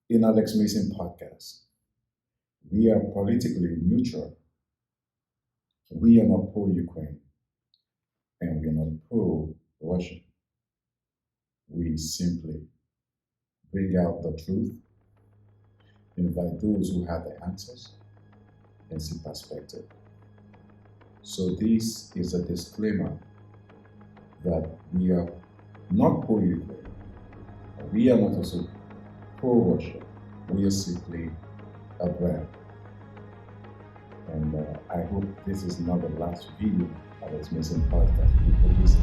In Alex Mason podcast, we are politically neutral. We are not pro Ukraine and we are not pro Russia. We simply bring out the truth, invite those who have the answers, and see perspective. So, this is a disclaimer that we are not pro Ukraine. We are not also pro Russia. We are simply a brand. And I hope this is not the last video of this missing podcast we produce.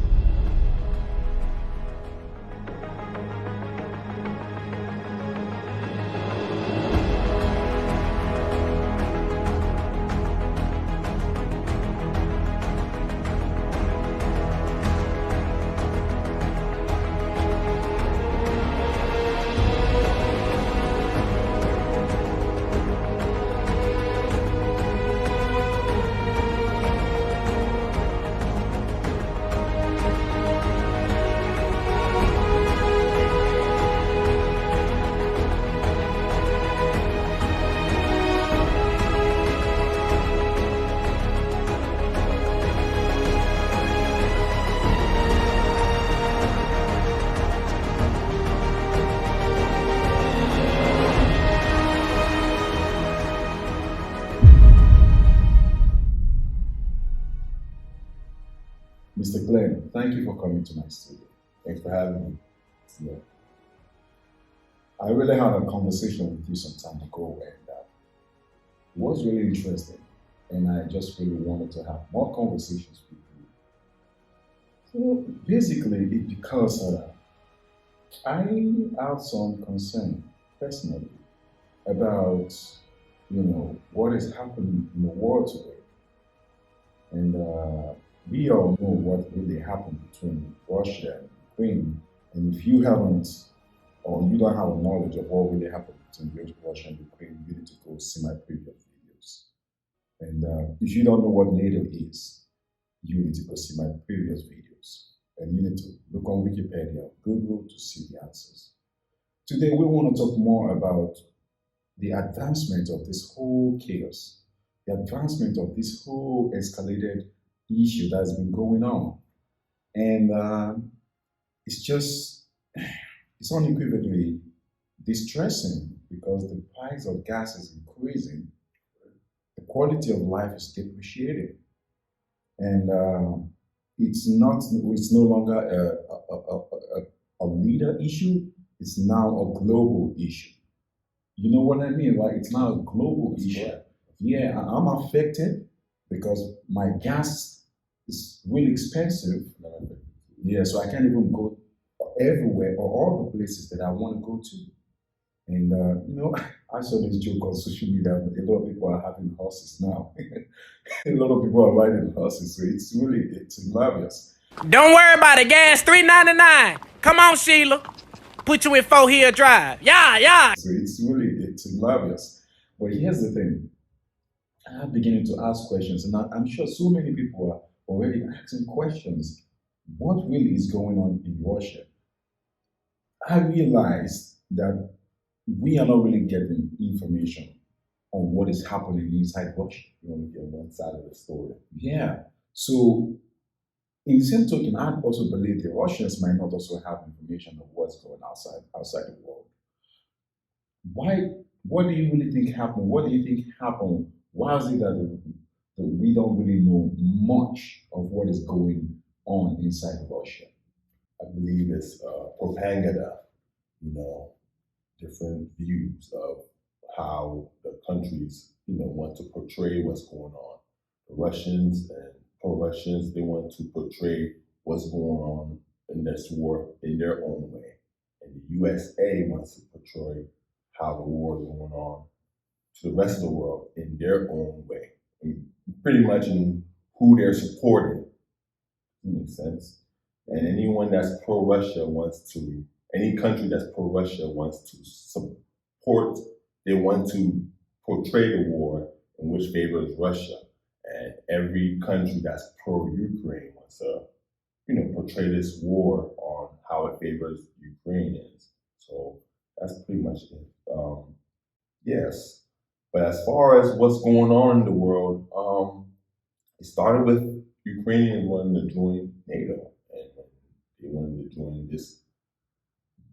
Mr. Glen, thank you for coming to my studio. Thanks for having me. Yeah. I really had a conversation with you some time ago, and it was really interesting. And I just really wanted to have more conversations with you. So basically, it's because I have some concern personally about what is happening in the world today, and we all know what really happened between Russia and Ukraine. And if you haven't, or you don't have a knowledge of what really happened between Russia and Ukraine, you need to go see my previous videos. And if you don't know what NATO is, you need to go see my previous videos. And you need to look on Wikipedia or Google to see the answers. Today, we want to talk more about the advancement of this whole chaos, the advancement of this whole escalated issue that's been going on. And it's just, it's unequivocally distressing because the price of gas is increasing, the quality of life is depreciating, and it's no longer a leader issue, it's now a global issue. You know what I mean, right? It's now a global issue. Correct. Yeah, I'm affected because my gas is really expensive. Yeah, so I can't even go everywhere or all the places that I want to go to. And I saw this joke on social media. A lot of people are having horses now. A lot of people are riding horses, so it's hilarious. Don't worry about it. Gas $3.99. Come on, Sheila. Put you in 4-hill drive. Yeah. So it's hilarious. But here's the thing. I'm beginning to ask questions, and I'm sure so many people are already asking questions. What really is going on in Russia? I realized that we are not really getting information on what is happening inside Russia. You only get one side of the story. Yeah. So, in the same token, I also believe the Russians might not also have information of what's going outside the world. Why? What do you really think happened? What do you think happened? Why is it that we don't really know much of what is going on inside Russia? I believe it's propaganda, different views of how the countries, want to portray what's going on. The Russians and pro-Russians, they want to portray what's going on in this war in their own way. And the USA wants to portray how the war is going on to the rest of the world in their own way. And pretty much in who they're supporting. Makes sense? And anyone that's pro-Russia any country that's pro-Russia wants to support, they want to portray the war in which favors Russia. And every country that's pro-Ukraine wants to, portray this war on how it favors Ukrainians. So that's pretty much it. Yes. But as far as what's going on in the world, it started with Ukrainians wanting to join NATO, and they wanted to join this.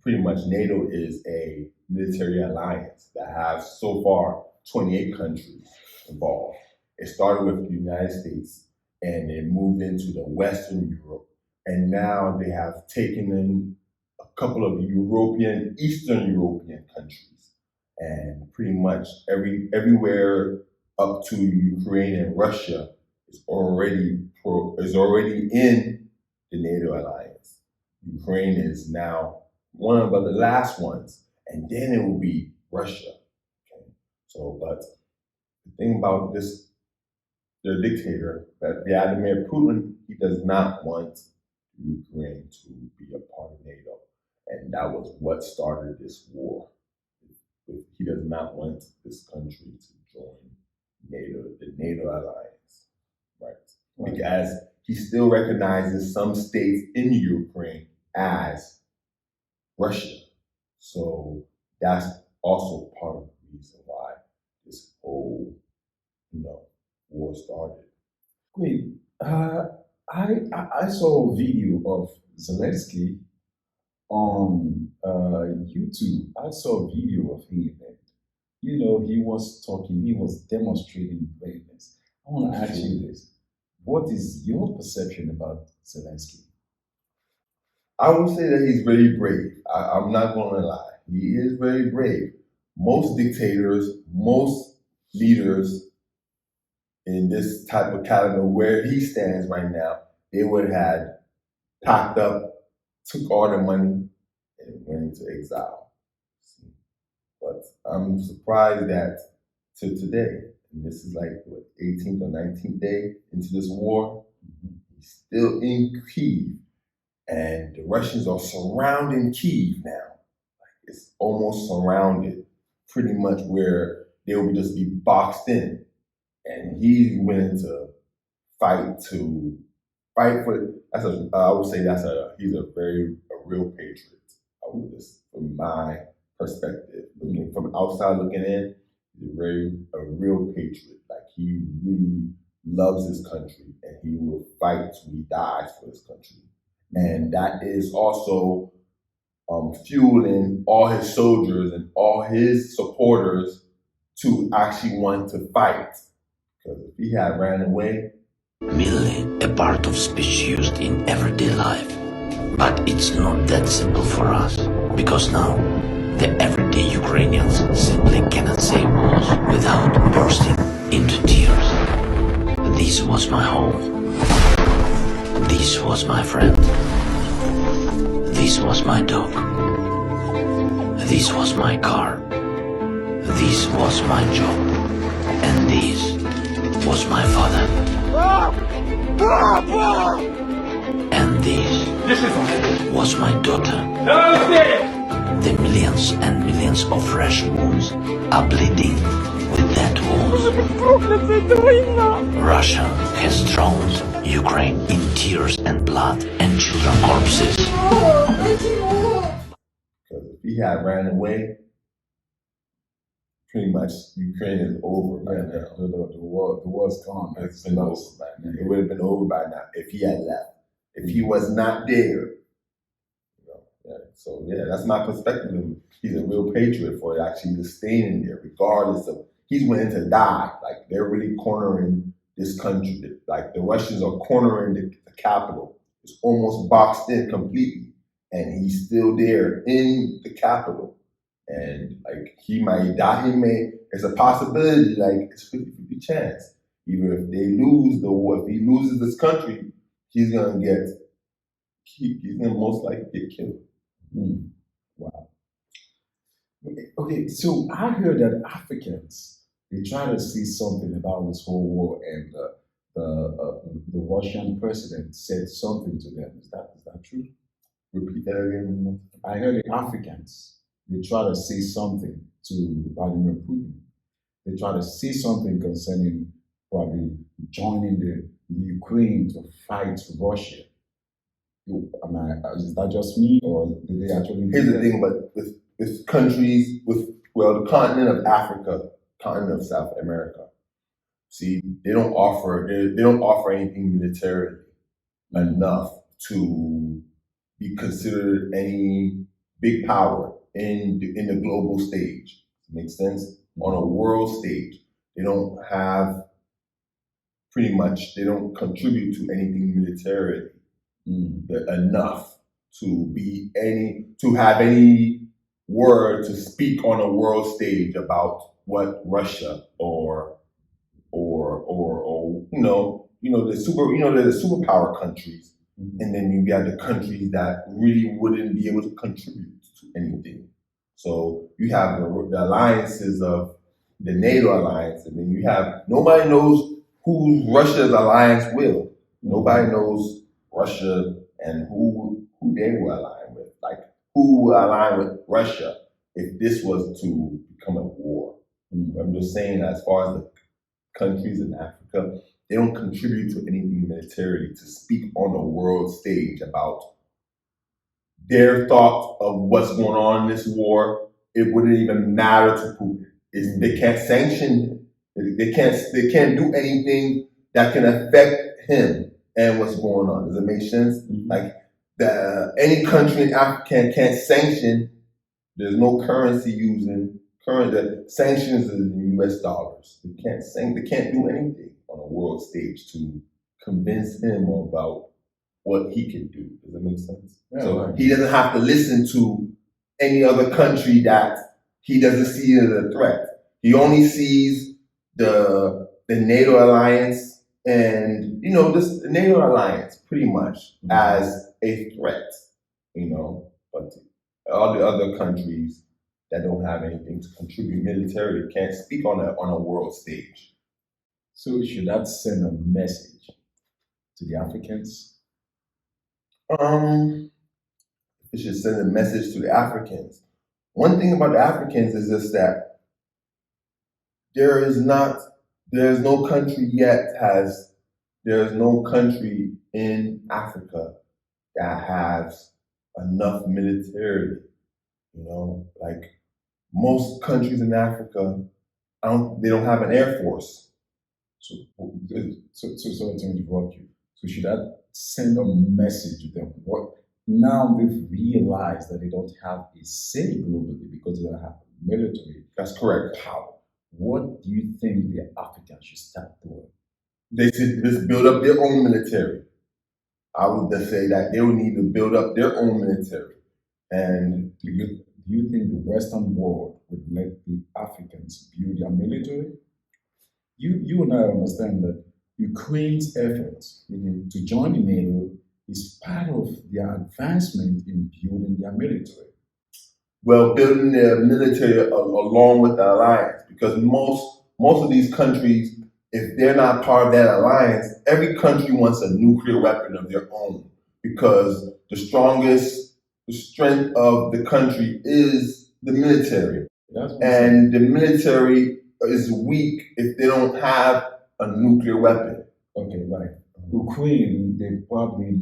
Pretty much, NATO is a military alliance that has so far 28 countries involved. It started with the United States, and it moved into the Western Europe, and now they have taken in a couple of Eastern European countries, and pretty much everywhere up to Ukraine and Russia is already in the NATO alliance. Ukraine is now one of the last ones, and then it will be Russia. Okay? So, but the thing about the dictator, that Vladimir Putin, he does not want Ukraine to be a part of NATO, and that was what started this war. He does not want this country to join NATO, the NATO alliance, right? Because he still recognizes some states in Ukraine as Russia. So that's also part of the reason why this whole, war started. Wait, I saw a video of Zelensky on YouTube. I saw a video of him, and he was talking, he was demonstrating braveness. I want to ask you this: what is your perception about Zelensky? I would say that he's very brave. I'm not going to lie. He is very brave. Most dictators, most leaders in this type of caliber where he stands right now, they would have packed up, took all the money, and went into exile. But I'm surprised that to today, and this is like what, 18th or 19th day into this war, he's still in Kyiv. And the Russians are surrounding Kyiv now. It's almost surrounded, pretty much where they will just be boxed in. And he's willing to fight for. I would say he's a real patriot. From my perspective, looking from outside looking in, he's a real patriot. Like, he really loves his country, and he will fight till he dies for his country. And that is also fueling all his soldiers and all his supporters to actually want to fight. Because if he had ran away, merely a part of speech used in everyday life. But it's not that simple for us, because now the everyday Ukrainians simply cannot say words without bursting into tears. This was my home. This was my friend. This was my dog. This was my car. This was my job. And this was my father. And this was my daughter. The millions and millions of fresh wounds are bleeding with that wound. Russia has drowned Ukraine in tears and blood and children corpses. Because if he had ran away, pretty much Ukraine is over by now. The war's gone. It's been over by now. It would have been over by now if he had left. If he was not there. So that's my perspective. He's a real patriot for actually just staying in there, regardless of, he's willing to die. Like, they're really cornering this country. Like, the Russians are cornering the capital. It's almost boxed in completely. And he's still there in the capital. And like, he might die. It's a possibility, like, it's 50-50 chance. Even if they lose the war, if he loses this country, he's gonna most likely get killed. Wow. Okay, so I heard that Africans, they try to see something about this whole war, and the Russian president said something to them. Is that true? Repeat that again. I heard the Africans, they try to say something to Vladimir Putin. They try to say something concerning probably joining the Ukraine to fight Russia. Is that just me, or did they actually? Here's the thing about with countries, with well, the continent of Africa, continent of South America. See, they don't offer anything militarily enough to be considered any big power in the global stage. Makes sense? On a world stage, they don't have they don't contribute to anything militarily enough to have any word to speak on a world stage about what Russia or they're the superpower countries, and then you got the countries that really wouldn't be able to contribute to anything. So you have the alliances of the NATO alliance, and then you have nobody knows who Russia's alliance will. Nobody knows Russia and who they will align with. Like who will align with Russia if this was to become a war. I'm just saying, as far as the countries in Africa, they don't contribute to anything militarily to speak on a world stage about their thought of what's going on in this war. It wouldn't even matter to Putin. They can't sanction. They can't do anything that can affect him and what's going on. Does it make sense? Like any country in Africa can't sanction. There's no currency using. The sanctions is in U.S. dollars. They can't do anything on a world stage to convince him about what he can do. Does that make sense? Yeah, so right. He doesn't have to listen to any other country that he doesn't see as a threat. He only sees the NATO alliance and the NATO alliance pretty much as a threat. But all the other countries that don't have anything to contribute militarily can't speak on a world stage. So should that send a message to the Africans? It should send a message to the Africans. One thing about the Africans is just that there's no country in Africa that has enough militarily. Like most countries in Africa, they don't have an air force. So sorry to interrupt you. So should that send a message to them? What now they've realized that they don't have a say globally because they don't have military. That's correct. Power. What do you think the Africans should start doing? They should just build up their own military. I would just say that they would need to build up their own military. And do you think the Western world would let the Africans build their military? You and I understand that Ukraine's efforts to join the NATO is part of their advancement in building their military. Well, building their military along with the alliance, because most of these countries, if they're not part of that alliance, every country wants a nuclear weapon of their own, because the strength of the country is the military. And the military is weak if they don't have a nuclear weapon. Okay, right. Ukraine, they probably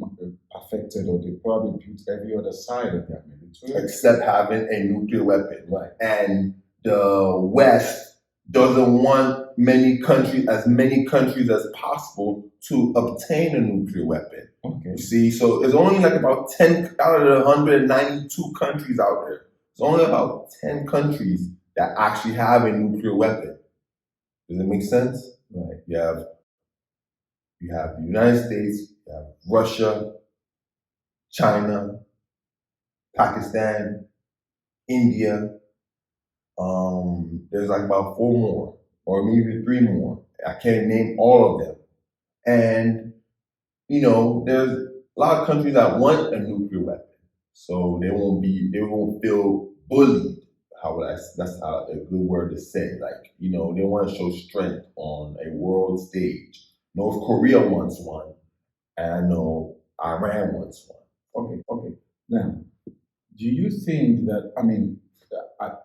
affected, or they probably built every other side of their military. Except having a nuclear weapon. Right. And the West doesn't want as many countries as possible to obtain a nuclear weapon. Okay. You see, so there's only like about 10 out of the 192 countries out there. There's only about 10 countries that actually have a nuclear weapon. Does it make sense? Right. You have the United States, you have Russia, China, Pakistan, India. There's like about 4 more, or maybe 3 more. I can't name all of them. And, there's a lot of countries that want a nuclear weapon. So they won't feel bullied. That's how a good word to say. Like, they want to show strength on a world stage. North Korea wants one, and I know Iran wants one. Okay. Now, do you think that,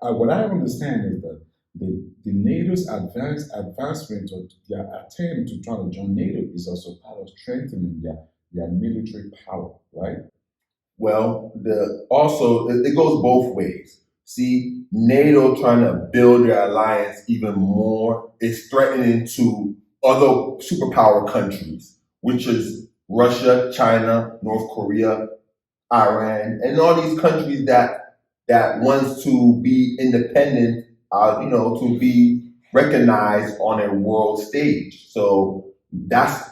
what I understand is that the NATO's advancement or their attempt to try to join NATO is also part of strengthening their military power, right? Well, it goes both ways. See, NATO trying to build their alliance even more is threatening to other superpower countries, which is Russia, China, North Korea, Iran, and all these countries that wants to be independent, to be recognized on a world stage. So that's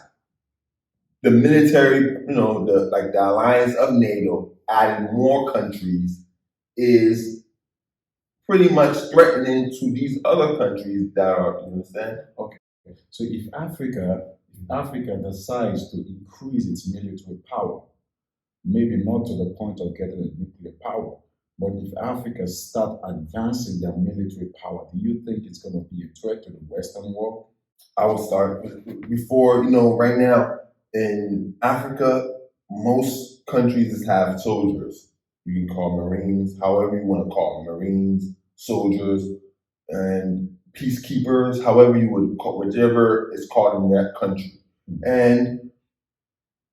the military, the alliance of NATO adding more countries is pretty much threatening to these other countries that are, you understand? Okay. So if Africa decides to increase its military power, maybe not to the point of getting a nuclear power, but if Africa start advancing their military power, do you think it's going to be a threat to the Western world? I would start before, right now in Africa, most countries have soldiers. You can call Marines, however you want to call them, Marines, soldiers, and peacekeepers, however you would call, whichever is called in that country. And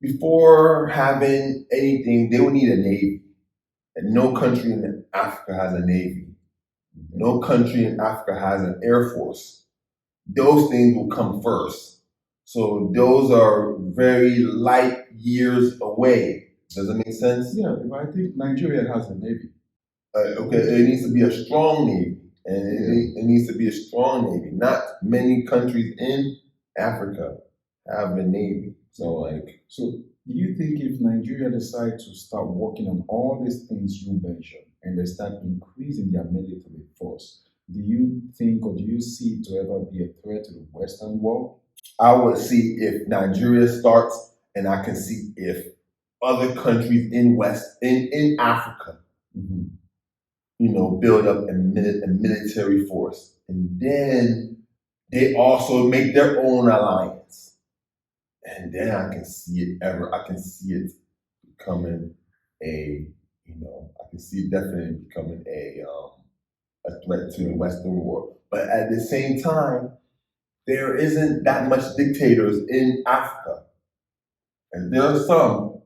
before having anything, they would need a navy. And no country in Africa has a navy. No country in Africa has an air force. Those things will come first. So those are very light years away. Does it make sense? Yeah, but I think Nigeria has a navy. Okay, it needs to be a strong navy. And it needs to be a strong navy. Not many countries in Africa have a navy. So do you think if Nigeria decides to start working on all these things you mentioned and they start increasing their military force, do you think or do you see it to ever be a threat to the Western world? I would see if Nigeria starts, and I can see if other countries in Africa, build up a military force, and then they also make their own alliance, and then I can see it becoming I can see it definitely becoming a threat to the Western world. But at the same time, there isn't that much dictators in Africa, and there are some,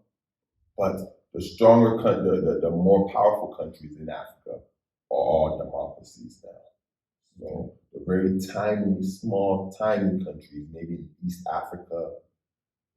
but the stronger, the more powerful countries in Africa are all democracies now. So the very tiny, small, tiny countries, maybe in East Africa,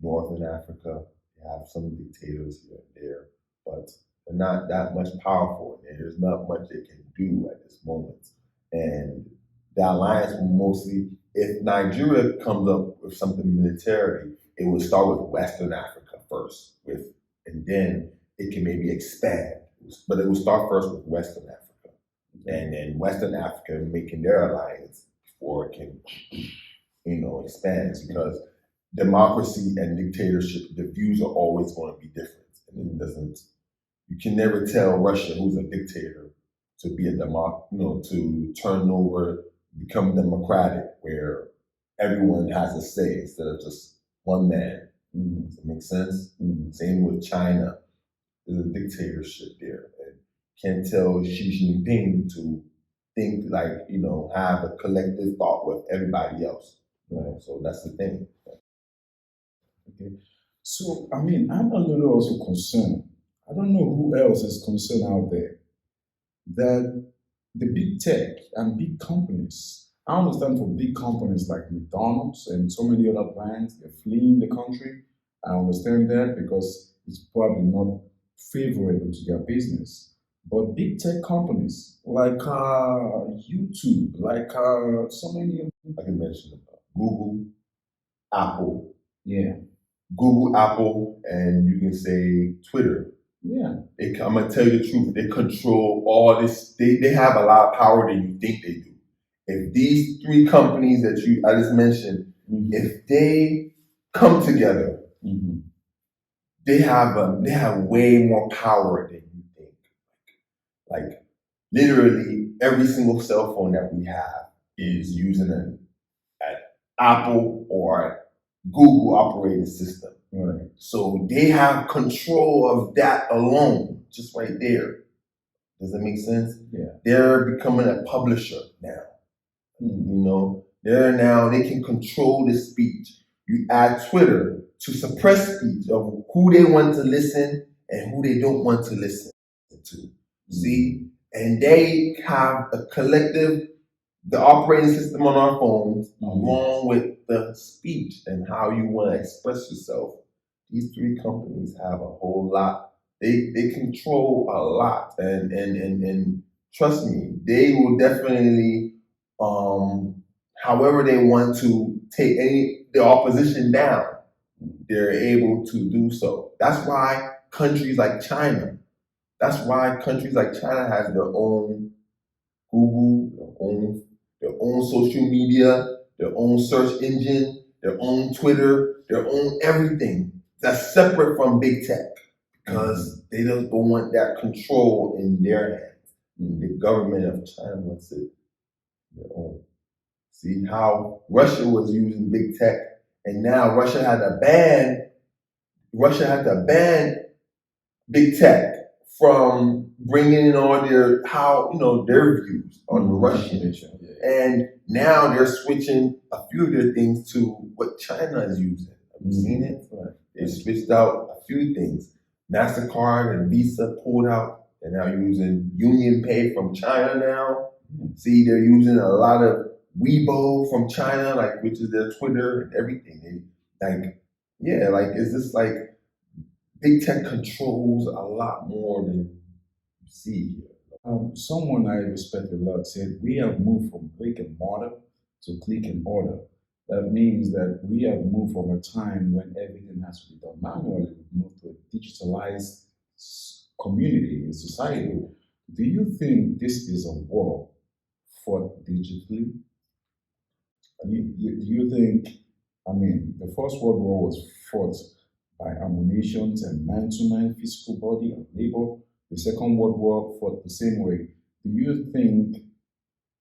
Northern Africa, they have some dictators here and there, but they're not that much powerful, and there's not much they can do at this moment. And the alliance will mostly, if Nigeria comes up with something militarily, it will start with Western Africa first, and then it can maybe expand. But it will start first with Western Africa, and then Western Africa making their alliance before it can, expand. Because democracy and dictatorship, the views are always going to be different, and it doesn't. You can never tell Russia, who's a dictator, to be a to turn over, become democratic, where everyone has a say instead of just one man. Does it make sense? Same with China. There's a dictatorship there. And can't tell Xi Jinping to think have a collective thought with everybody else. Right? So that's the thing. Okay. So, I'm a little also concerned. I don't know who else is concerned out there that the big tech and big companies, I understand for big companies like McDonald's and so many other brands, they're fleeing the country. I understand that because it's probably not favorable to their business. But big tech companies like YouTube, like so many. I can mention Google, Apple. Yeah. Google, Apple, and you can say Twitter. Yeah. I'm going to tell you the truth. They control all this. They have a lot of power than you think they do. If these three companies that I just mentioned, if they come together, they have way more power than you think. Like literally every single cell phone that we have is using an Apple or Google operating system. Right. So they have control of that alone, just right there. Does that make sense? Yeah. They're becoming a publisher now. They can control the speech. You add Twitter to suppress speech of who they want to listen and who they don't want to listen to. See? and they have a collective, the operating system on our phones, along with the speech and how you want to express yourself. These three companies have a whole lot. They control a lot, and trust me, they will definitely, however they want to take the opposition down, they're able to do so. That's why countries like China, has their own Google, their own social media, their own search engine, their own Twitter, their own everything that's separate from big tech because they don't want that control in their hands. The government of China wants it their own. See how Russia was using big tech, and now Russia had to ban big tech from bringing in all their their views on the Russian issue. And now they're switching a few of their things to what China is using. Have you seen it? Right. They switched out a few things. MasterCard and Visa pulled out. They're now using Union Pay from China now. See, they're using a lot of Weibo from China, which is their Twitter and everything. It's just like big tech controls a lot more than you see here. Someone I respect a lot said, we have moved from brick and mortar to click and order. That means that we have moved from a time when everything has to be done manually. We've moved to a digitalized community, a society. Do you think this is a war fought digitally? Do you think, the First World War was fought by ammunitions and man-to-man physical body and labor? The Second World War fought the same way. Do you think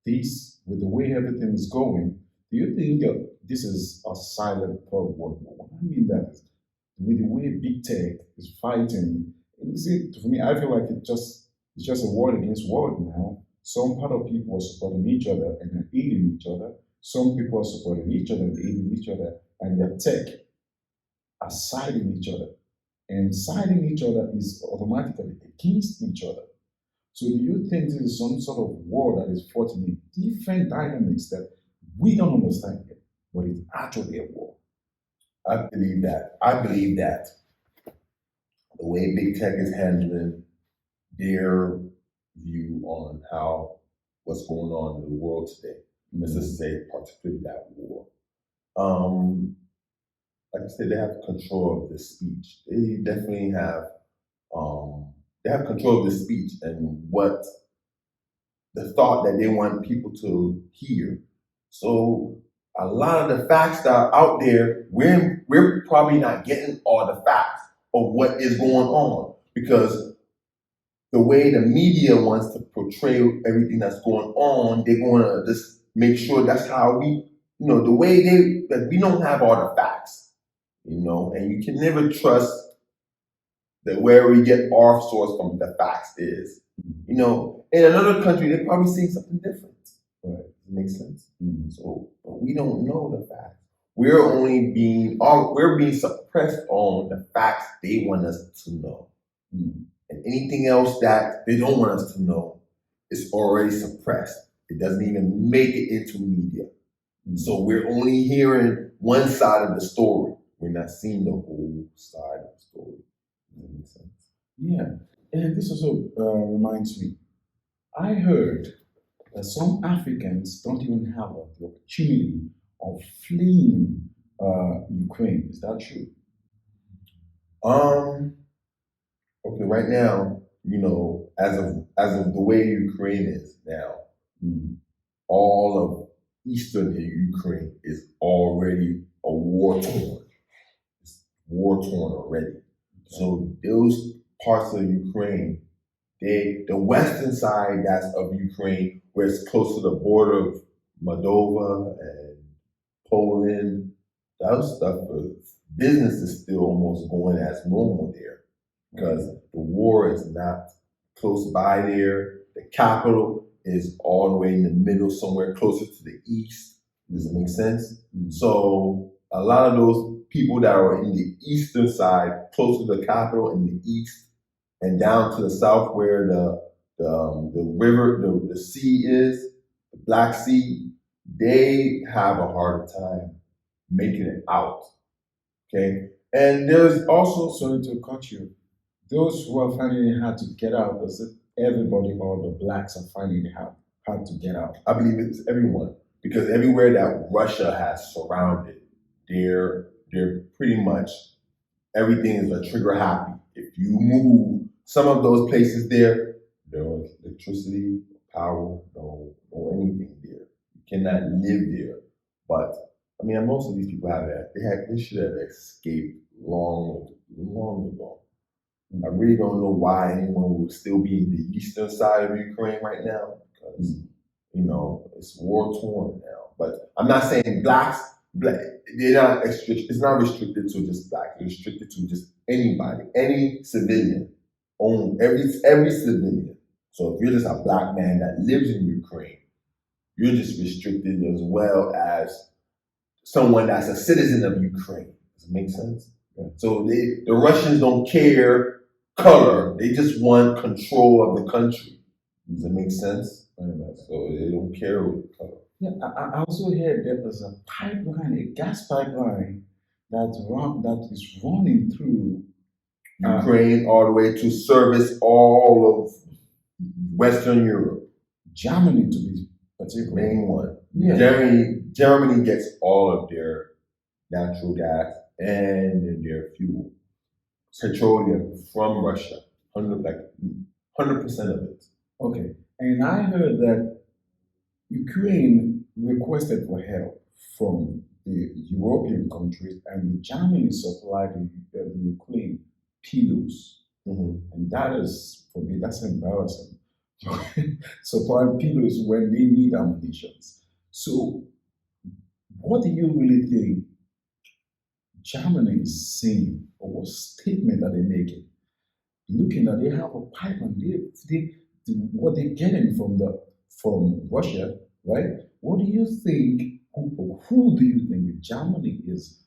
this, with the way everything is going, do you think this is a silent Third World War? What I mean that is, with the way big tech is fighting, for me, I feel like it's just a war against world now. Some part of people are supporting each other and aiding each other. Some people are supporting each other and aiding each other, and their tech are siding each other. And siding each other is automatically against each other. So do you think this is some sort of war that is fought in different dynamics that we don't understand yet, but it's actually a war? I believe that the way big tech is handling their view on what's going on in the world today, let's just say particularly that war. Like I said, they have control of the speech. They definitely have control of the speech and what the thought that they want people to hear. So a lot of the facts that are out there, we're probably not getting all the facts of what is going on because the way the media wants to portray everything that's going on, they're going to just make sure that's how the way we don't have all the facts. And you can never trust that where we get our source from the facts is. In another country, they're probably seeing something different. Right? Does it make sense? So, but we don't know the facts. We're being suppressed on the facts they want us to know. And anything else that they don't want us to know is already suppressed. It doesn't even make it into media. So we're only hearing one side of the story. We're not seeing the whole side of the story. Does that make sense? Yeah. And this also reminds me, I heard that some Africans don't even have the opportunity of fleeing Ukraine. Is that true? Okay, right now, as of the way Ukraine is now, all of eastern Ukraine is already a war torn. It's war torn already. Okay. So those parts of Ukraine, the western side that's of Ukraine, where it's close to the border of Moldova and Poland, that stuff, business is still almost going as normal there because the war is not close by there. The capital is all the way in the middle, somewhere closer to the east. Does it make sense? So a lot of those people that are in the eastern side, close to the capital in the east, and down to the south where the the river, the sea is, the Black Sea, they have a harder time making it out. Okay? And there's also, Sorry to cut you. Those who are finding it hard to get out, is it everybody, all the blacks are finding it hard to get out? I believe it's everyone, because everywhere that Russia has surrounded, they're pretty much, everything is a trigger happy. If you move some of those places there, no electricity, power, no anything there. You cannot live there. But I mean, most of these people have that. They should have escaped long ago. I really don't know why anyone would still be in the eastern side of Ukraine right now, because it's war torn now. But I'm not saying black, they're not it's not restricted to just black. It's restricted to just anybody, any civilian, every civilian. So if you're just a black man that lives in Ukraine, you're just restricted as well as someone that's a citizen of Ukraine. Does it make sense? Yeah. So the Russians don't care color, they just want control of the country. Does it make sense? So they don't care what color. Yeah, I also heard that there's a pipeline, a gas pipeline that is running through Ukraine all the way to service all of Western Europe. Germany, to be particular. Main one. Yeah. Germany gets all of their natural gas and their fuel, petroleum from Russia, 100% of it. Okay, and I heard that Ukraine requested for help from the European countries, and Germany supplied the Ukraine pillows. Mm-hmm. And that is, for me, that's embarrassing. Supplying pillows when they need ammunition. So, what do you really think Germany is saying, or what statement that they're making? Looking at, they have a pipeline, what they're getting from Russia, right? What do you think? Who do you think Germany is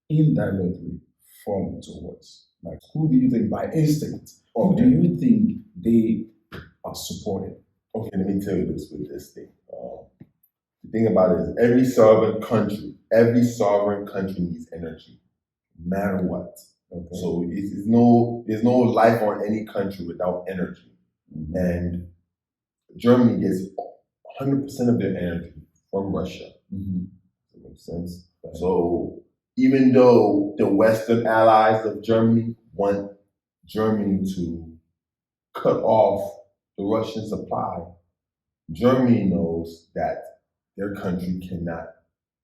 indirectly falling towards? Like, who do you think by instinct? Who do you think they are supporting? Okay, let me tell you this with this thing. The thing about it is every sovereign country needs energy, no matter what. Okay. So there's no life on any country without energy. Mm-hmm. And Germany gets 100% of their energy from Russia. Mm-hmm. Does that make sense? Right. So even though the Western allies of Germany want Germany to cut off the Russian supply, Germany knows that their country cannot,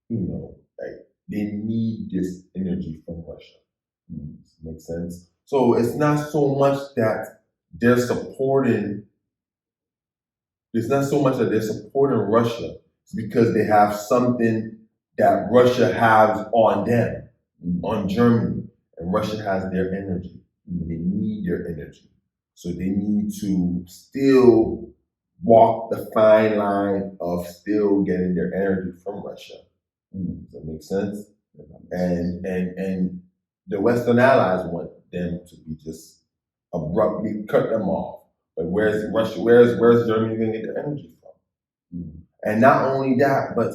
they need this energy from Russia. Does that make sense? So it's not so much that they're supporting Russia. It's because they have something that Russia has on them, on Germany, and Russia has their energy, and they need their energy. So they need to still walk the fine line of still getting their energy from Russia. Does that make sense? And the Western allies want them to be just abruptly cut them off. But where's Russia? Where's Germany going to get their energy from? And not only that, but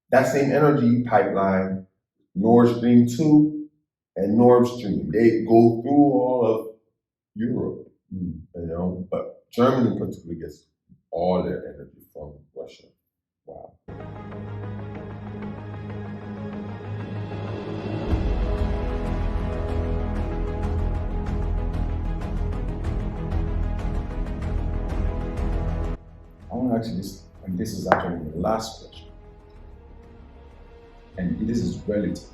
that same energy pipeline, Nord Stream 2 and Nord Stream, they go through all of Europe. But Germany particularly gets all their energy from Russia. Wow. I want to ask you this, and this is actually the last question. And this is relative.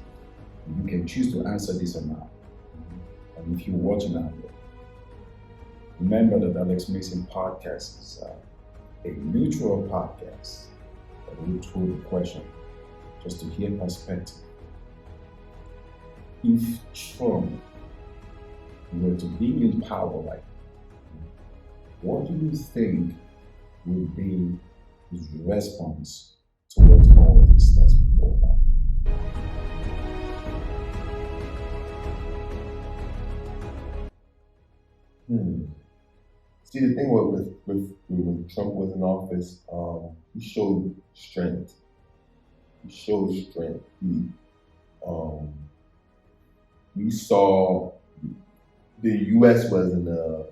You can choose to answer this or not. And if you're watching out there, remember that Alex Mason podcast is a neutral podcast that will throw the question just to hear perspective. If Trump were to be in power right now, what do you think would be his response towards all this that's been going on? See, the thing with when Trump was in office, he showed strength. He showed strength. Um, we saw the U.S. was in a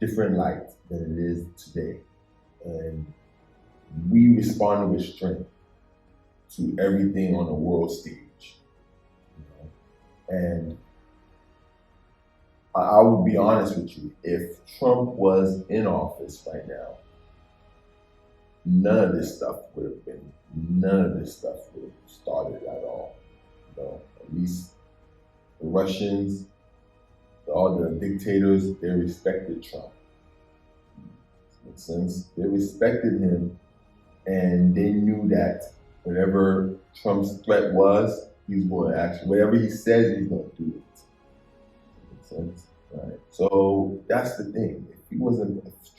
different light than it is today, and we responded with strength to everything on the world stage. You know? And I would be honest with you, if Trump was in office right now, none of this stuff would have started at all. You know, at least the Russians, all the dictators, they respected Trump. Makes sense? They respected him, and they knew that whatever Trump's threat was, he's going to actually, whatever he says, he's going to do it. Makes sense? Right. So that's the thing. If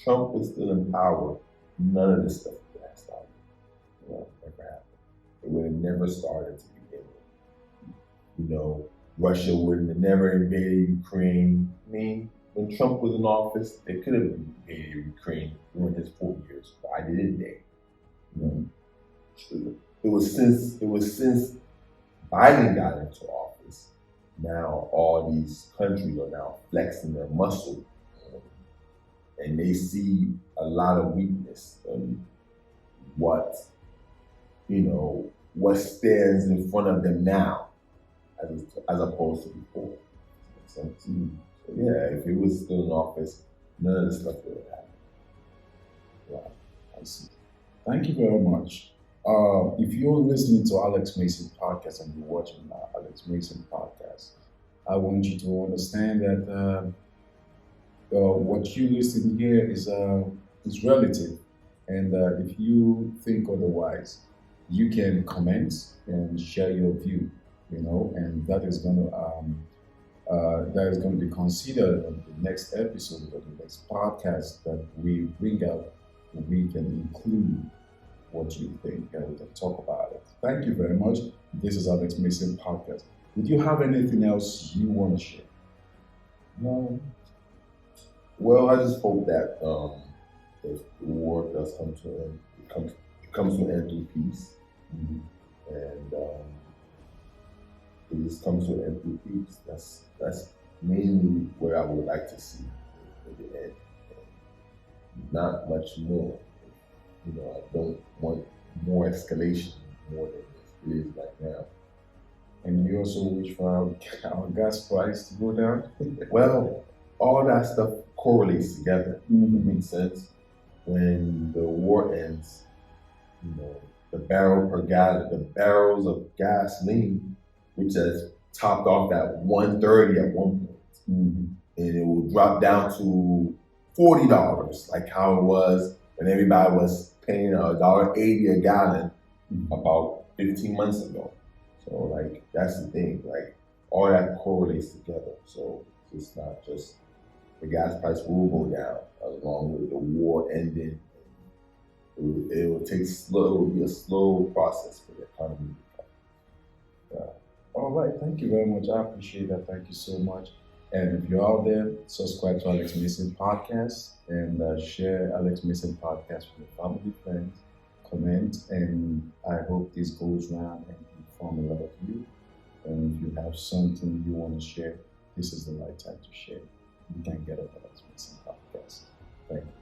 Trump was still in power, none of this stuff would have started. You know, never happened. It would have never started to begin with. You know, Russia would have never invaded Ukraine. I mean, when Trump was in office, they could have invaded Ukraine during his 4 years. Why didn't they? You know, it was since Biden got into office. Now all these countries are now flexing their muscle, and they see a lot of weakness in what stands in front of them now, as opposed to before. Makes sense? Mm-hmm. So yeah, if he was still in office, none of this stuff would have happened. Wow, I see. Thank you very much. If you're listening to Alex Mason podcast and you're watching Alex Mason podcast, I want you to understand that what you listen here is relative, and if you think otherwise, you can comment and share your view. And that is going to be considered on the next episode or the next podcast that we bring out. We can include what you think and we can talk about it. Thank you very much. This is Alex Mason Podcast. Would you have anything else you want to share? No. Well, I just hope that if the war does come to an end, it comes to an end through peace. Mm-hmm. And it just comes to an end through peace. That's mainly where I would like to see at the end. Not much more. I don't want more escalation more than it is right now. And you also wish for our gas price to go down? Well, all that stuff correlates together. Mm-hmm. It makes sense. When the war ends, the barrels of gasoline, which has topped off at $1.30 at one point, mm-hmm. and it will drop down to $40, like how it was when everybody was paying $1.80 a gallon about 15 months ago. So that's the thing, all that correlates together. So it's not just the gas price will go down along with the war ending. It will be a slow process for the economy. All right, thank you very much. I appreciate that. Thank you so much. And if you're out there, subscribe to Alex Mason Podcast and share Alex Mason Podcast with your family, friends, comment, and I hope this goes around and inform a lot of you. And if you have something you want to share, this is the right time to share. You can get it at Alex Mason Podcast. Thank you.